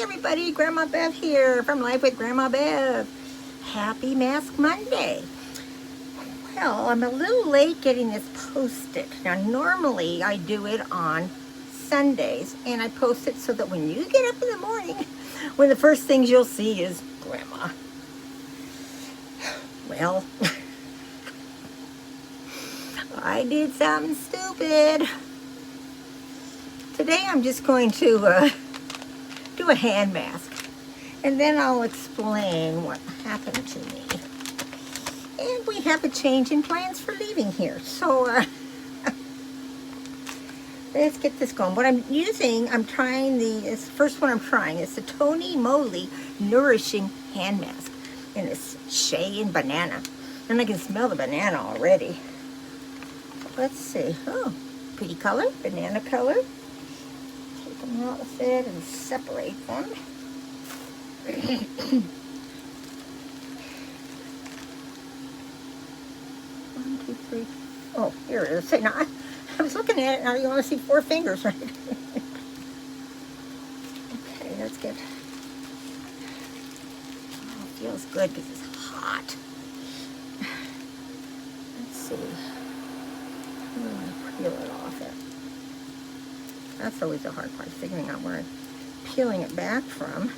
everybody, Grandma Bev here from Life with Grandma Bev. Happy Mask Monday. Well, I'm a little late getting this posted. Now, normally I do it on Sundays, and I post it so that when you get up in the morning, one of the first things you'll see is Grandma. Well, I did something stupid. Today I'm just going to do a hand mask, and then I'll explain what happened to me. And we have a change in plans for leaving here, so let's get this going. What I'm trying this first one I'm trying is the Tony Moly Nourishing Hand Mask, and it's shea and banana, and I can smell the banana already. Let's see. Oh, pretty color, banana color. Take them out with it and separate them. 1, 2, 3. Oh, here it is. Now, I was looking at it, now you want to see 4 fingers, right? Okay, let's get... Oh, it feels good because it's hot. Let's see. I'm going to peel it off it. That's always the hard part, figuring out where I'm peeling it back from.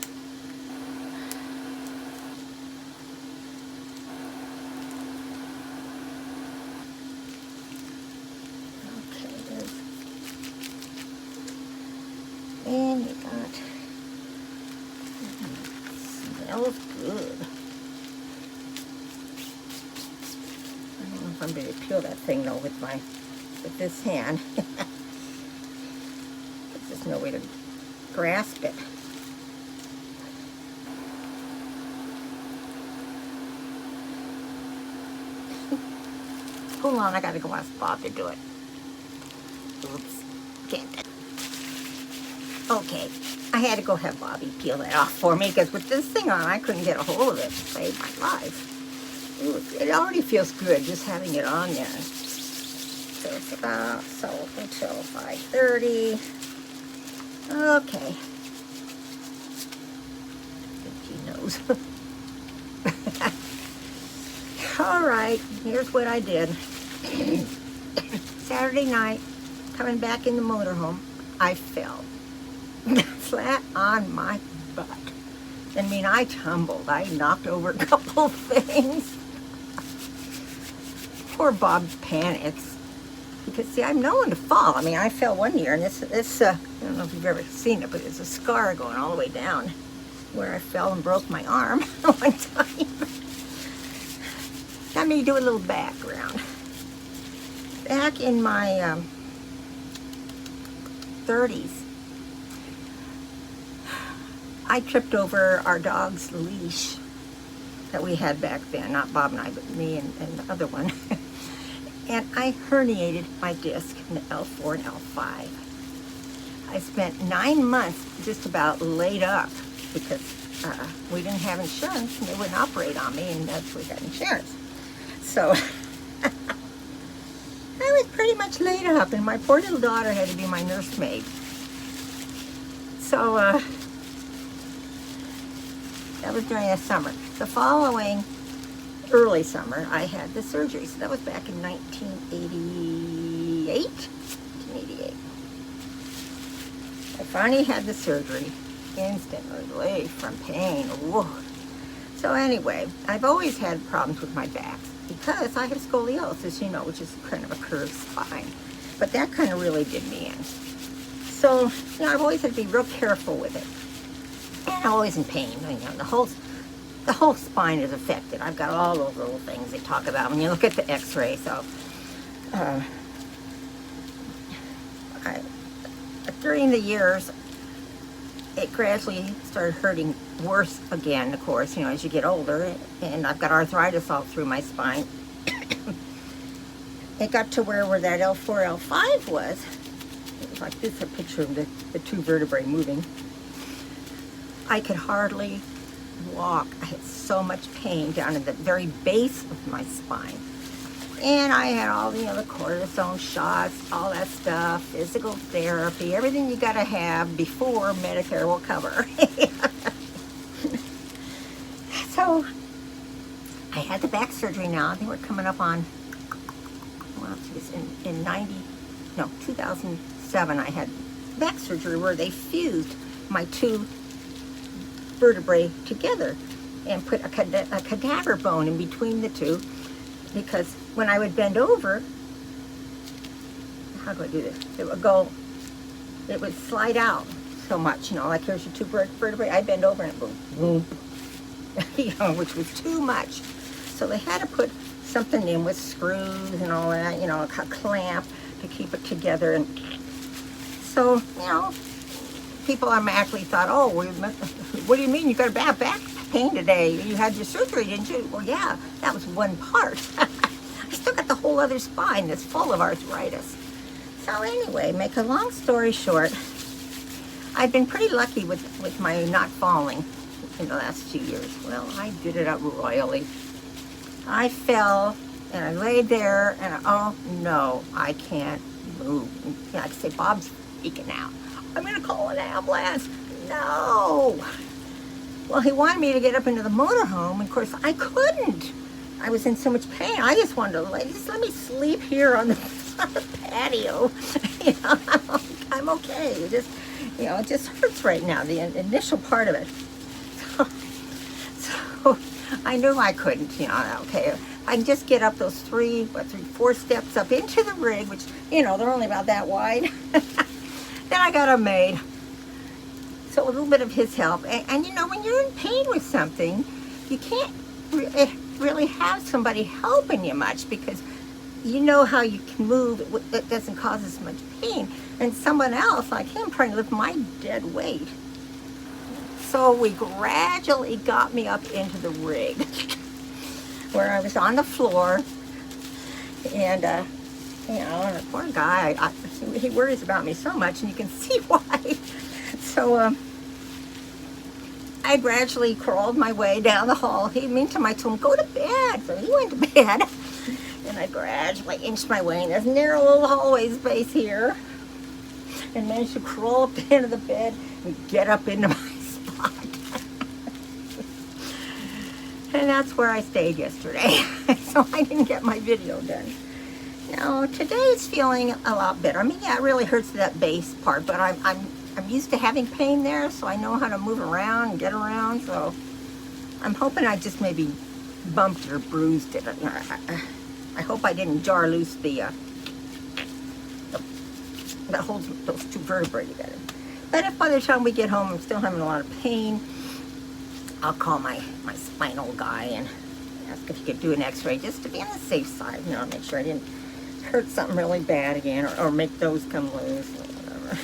Okay, there's... And you got... Smells good. I don't know if I'm going to peel that thing though with this hand. There's no way to grasp it. Hold on, I gotta go ask Bob to do it. Oops, can't. Okay, I had to go have Bobby peel that off for me because with this thing on, I couldn't get a hold of it to save my life. Ooh, it already feels good just having it on there. So it's about until 5:30. Okay. I think he knows. All right, here's what I did. Saturday night, coming back in the motorhome, I fell flat on my butt. I mean, I tumbled. I knocked over a couple things. Poor Bob panics. Because, see, I'm known to fall. I mean, I fell one year, and this I don't know if you've ever seen it, but there's a scar going all the way down where I fell and broke my arm one time. Let me do a little background. Back in my 30s, I tripped over our dog's leash that we had back then. Not Bob and I, but me and the other one. And I herniated my disc in the L4 and L5. I spent 9 months just about laid up because we didn't have insurance and they wouldn't operate on me, and that's we got insurance. So I was pretty much laid up, and my poor little daughter had to be my nursemaid. So that was during the summer. The following early summer, I had the surgery. So that was back in 1988. I finally had the surgery. Instant relief from pain. Whoa. So anyway, I've always had problems with my back because I have scoliosis, you know, which is kind of a curved spine. But that kind of really did me in. So, you know, I've always had to be real careful with it. And I'm always in pain. You know, the whole spine is affected. I've got all those little things they talk about when you look at the x-ray. So during the years, it gradually started hurting worse again, of course, you know, as you get older. And I've got arthritis all through my spine. It got to where that L4, L5 was. It was like this, a picture of the 2 vertebrae moving. I could hardly walk. I had so much pain down in the very base of my spine. And I had all the other cortisone shots, all that stuff, physical therapy, everything you gotta have before Medicare will cover. had the back surgery now. I think we're coming up on, well, it's in 2007, I had back surgery where they fused my two vertebrae together and put a cadaver bone in between the two, because when I would bend over, how do I do this? It would slide out so much, you know, like here's your two vertebrae. I bend over and it goes boom, you know, which was too much. So they had to put something in with screws and all that, you know, a clamp to keep it together. And so, you know, people automatically thought, oh, what do you mean you got a bad back pain today? You had your surgery, didn't you? Well, yeah, that was one part. I still got the whole other spine that's full of arthritis. So anyway, make a long story short, I've been pretty lucky with my not falling in the last 2 years. Well, I did it up royally. I fell and I laid there and oh no, I can't move. Yeah, I could say Bob's freaking out. I'm gonna call an ambulance. No. Well, he wanted me to get up into the motorhome, and of course I couldn't. I was in so much pain. I just wanted to just let me sleep here on the patio. You know, I'm okay. It just, you know, it just hurts right now, the initial part of it. So I knew I couldn't, you know, okay. I can just get up those four steps up into the rig, which, you know, they're only about that wide. Then I got them made. So a little bit of his help. And you know, when you're in pain with something, you can't really have somebody helping you much, because you know how you can move, it doesn't cause as much pain. And someone else, like him, trying to lift my dead weight. So we gradually got me up into the rig, where I was on the floor, and you know, the poor guy, he worries about me so much, and you can see why. So I gradually crawled my way down the hall. Meantime, I told him, go to bed. So he went to bed, and I gradually inched my way in this narrow little hallway space here, and managed to crawl up to the end of the bed and get up into my spot. And that's where I stayed yesterday. So I didn't get my video done. Now, today it's feeling a lot better. I mean, yeah, it really hurts that base part, but I'm used to having pain there, so I know how to move around and get around. So I'm hoping I just maybe bumped or bruised it. I hope I didn't jar loose that holds those two vertebrae together. But if by the time we get home I'm still having a lot of pain, I'll call my spinal guy and ask if he could do an x-ray just to be on the safe side, you know, make sure I didn't hurt something really bad again, or make those come loose or whatever.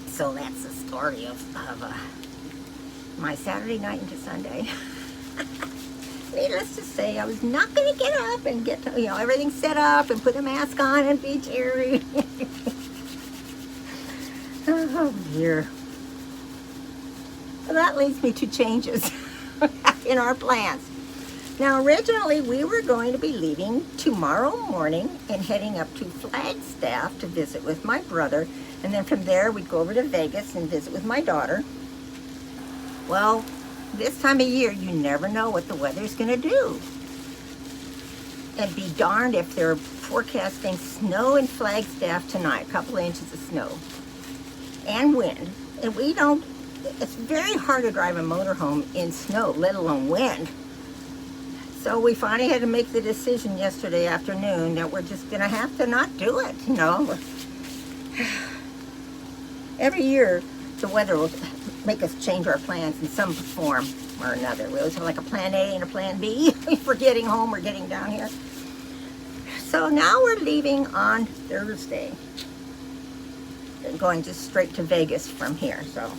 So that's the story of my Saturday night into Sunday. Needless to say, I was not going to get up and get to, you know, everything set up and put a mask on and be cheery. Oh dear. So that leads me to changes in our plans. Now, originally we were going to be leaving tomorrow morning and heading up to Flagstaff to visit with my brother, and then from there we'd go over to Vegas and visit with my daughter. Well, this time of year you never know what the weather's going to do. And be darned if they're forecasting snow in Flagstaff tonight, a couple of inches of snow and wind. And it's very hard to drive a motorhome in snow, let alone wind. So we finally had to make the decision yesterday afternoon that we're just going to have to not do it, you know. Every year, the weather will make us change our plans in some form or another. We always have like a plan A and a plan B for getting home or getting down here. So now we're leaving on Thursday. And going just straight to Vegas from here. So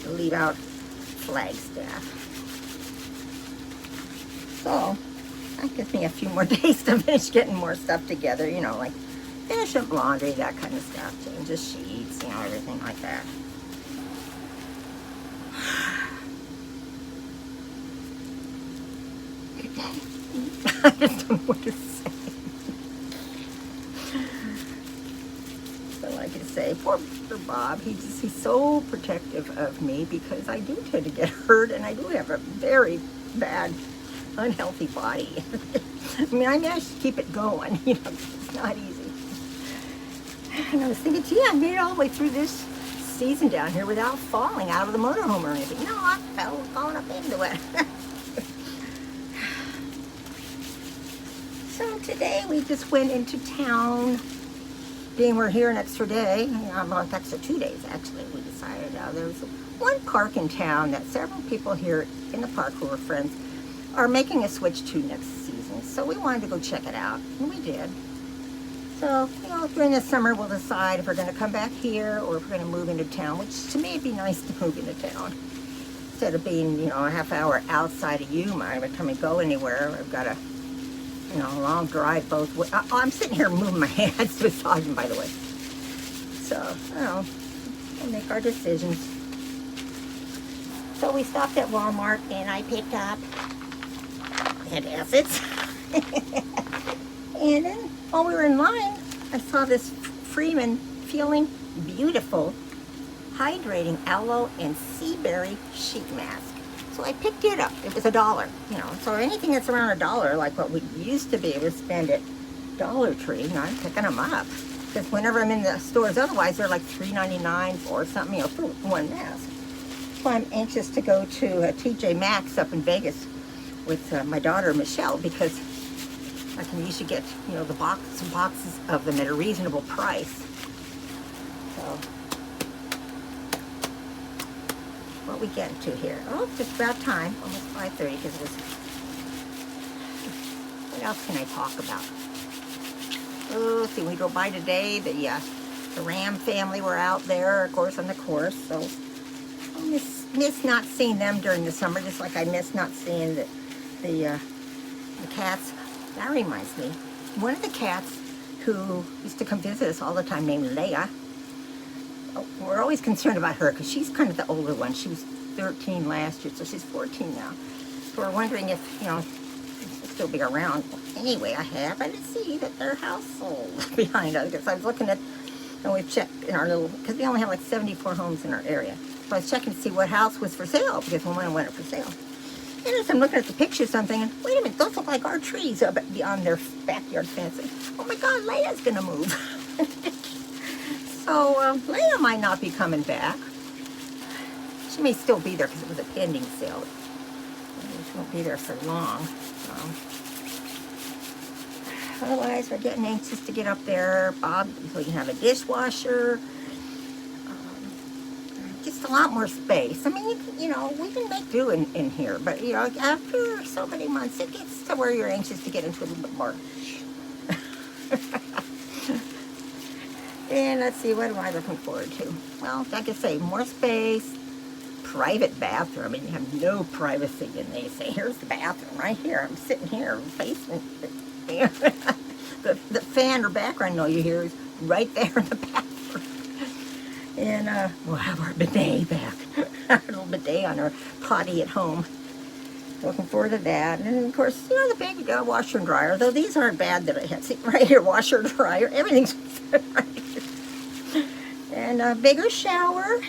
we'll leave out Flagstaff. So that gives me a few more days to finish getting more stuff together, you know, like finish up laundry, that kind of stuff, change the sheets, you know, everything like that. I just don't know what to say. So like I say, poor Bob, he's so protective of me because I do tend to get hurt and I do have a very bad unhealthy body. I mean, I managed to keep it going, you know, it's not easy. And I was thinking, gee, I made it all the way through this season down here without falling out of the motorhome or anything. No, I fell going up into it. So today we just went into town. Being we're here an extra day, well, an extra 2 days actually, we decided. There's one park in town that several people here in the park who are friends are making a switch to next season. So we wanted to go check it out, and we did. So, you know, during the summer we'll decide if we're going to come back here or if we're going to move into town, which to me it'd be nice to move into town. Instead of being, you know, a half hour outside of Yuma, every time I go anywhere, I've got a, you know, a long drive both ways. I'm sitting here moving my hands to massaging, by the way. So, you know, we'll make our decisions. So we stopped at Walmart and I picked up antacids. And then while we were in line, I saw this Freeman Feeling Beautiful Hydrating Aloe and Sea Berry Sheet Mask. So I picked it up. It was $1, you know. So anything that's around $1, like what we used to be able to spend at Dollar Tree, you know, I'm picking them up. Because whenever I'm in the stores, otherwise they're like $3.99 for something, you know, for one mask. So I'm anxious to go to TJ Maxx up in Vegas with my daughter Michelle, because I can usually get, you know, some boxes of them at a reasonable price. So what we getting to here? Oh, just about time, almost 5:30, because it was. What else can I talk about? Oh, let's see, we drove by today. The Ram family were out there, of course, on the course. So I miss not seeing them during the summer, just like I miss not seeing the cats. That reminds me, one of the cats who used to come visit us all the time, named Leia. We're always concerned about her because she's kind of the older one. She was 13 last year, so she's 14 now. So we're wondering if, you know, she'll still be around. Anyway, I happened to see that their house sold behind us, because I was looking at, and we've checked in our little, because we only have like 74 homes in our area. So I was checking to see what house was for sale, because one went up for sale. And as I'm looking at the pictures, I'm thinking, wait a minute, those look like our trees up beyond their backyard fence. Oh my God, Leia's gonna move. So Leia might not be coming back. She may still be there because it was a pending sale. She won't be there for long. Otherwise, we're getting anxious to get up there. Bob, so we can have a dishwasher. Just a lot more space. I mean, you know, we can make do in here, but you know, after so many months, it gets to where you're anxious to get into a little bit more. And let's see, what am I looking forward to? Well, like I say, more space, private bathroom. I mean, you have no privacy, and they say, here's the bathroom right here. I'm sitting here facing the fan or background noise you hear is right there in the bathroom. And we'll have our bidet back. Our little bidet on our potty at home. Looking forward to that. And of course, you know, the big washer and dryer, though these aren't bad that I have. See, right here, washer and dryer, everything's right here. And a bigger shower.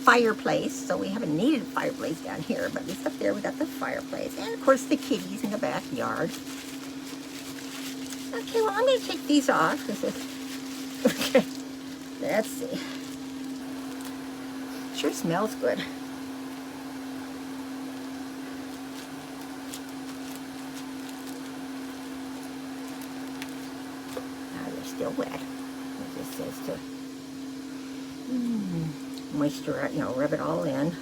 Fireplace. So we haven't needed a fireplace down here, but at least up there we got the fireplace. And of course the kitties in the backyard. Okay, well I'm going to take these off. Okay, let's see. Sure smells good. Still wet. It just says to moisturize, you know, rub it all in.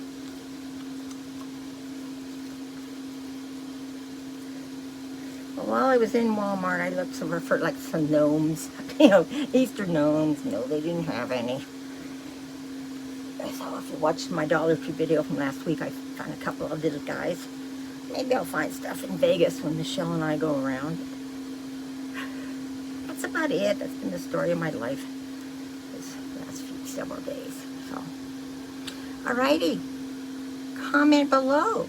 Well, while I was in Walmart, I looked for like some gnomes, you know, Easter gnomes. No, they didn't have any. So if you watched my Dollar Tree video from last week, I found a couple of little guys. Maybe I'll find stuff in Vegas when Michelle and I go around. That's about it. That's been the story of my life this last several days. So, alrighty. Comment below.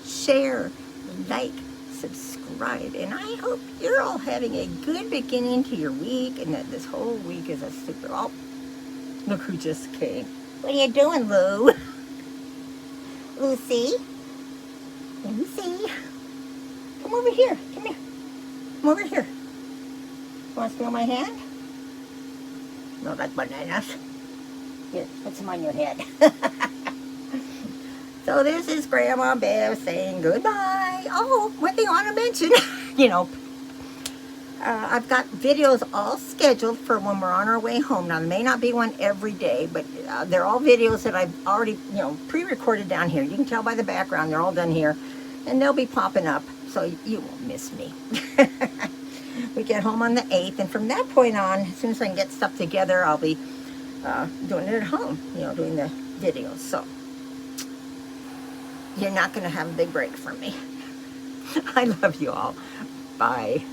Share. Like. Subscribe. And I hope you're all having a good beginning to your week, and that this whole week is a super... Oh, look who just came. What are you doing, Lou? Lucy? Lucy, come over here. Come here. Come over here. Want to smell my hand? No, like bananas. Here, put some on your head. So this is Grandma Bev saying goodbye. Oh, one thing I want to mention, I've got videos all scheduled for when we're on our way home. Now, there may not be one every day, but they're all videos that I've already, pre-recorded down here. You can tell by the background, they're all done here. And they'll be popping up, so you won't miss me. We get home on the 8th, and from that point on, as soon as I can get stuff together, I'll be doing it at home, doing the videos. So, you're not going to have a big break from me. I love you all. Bye.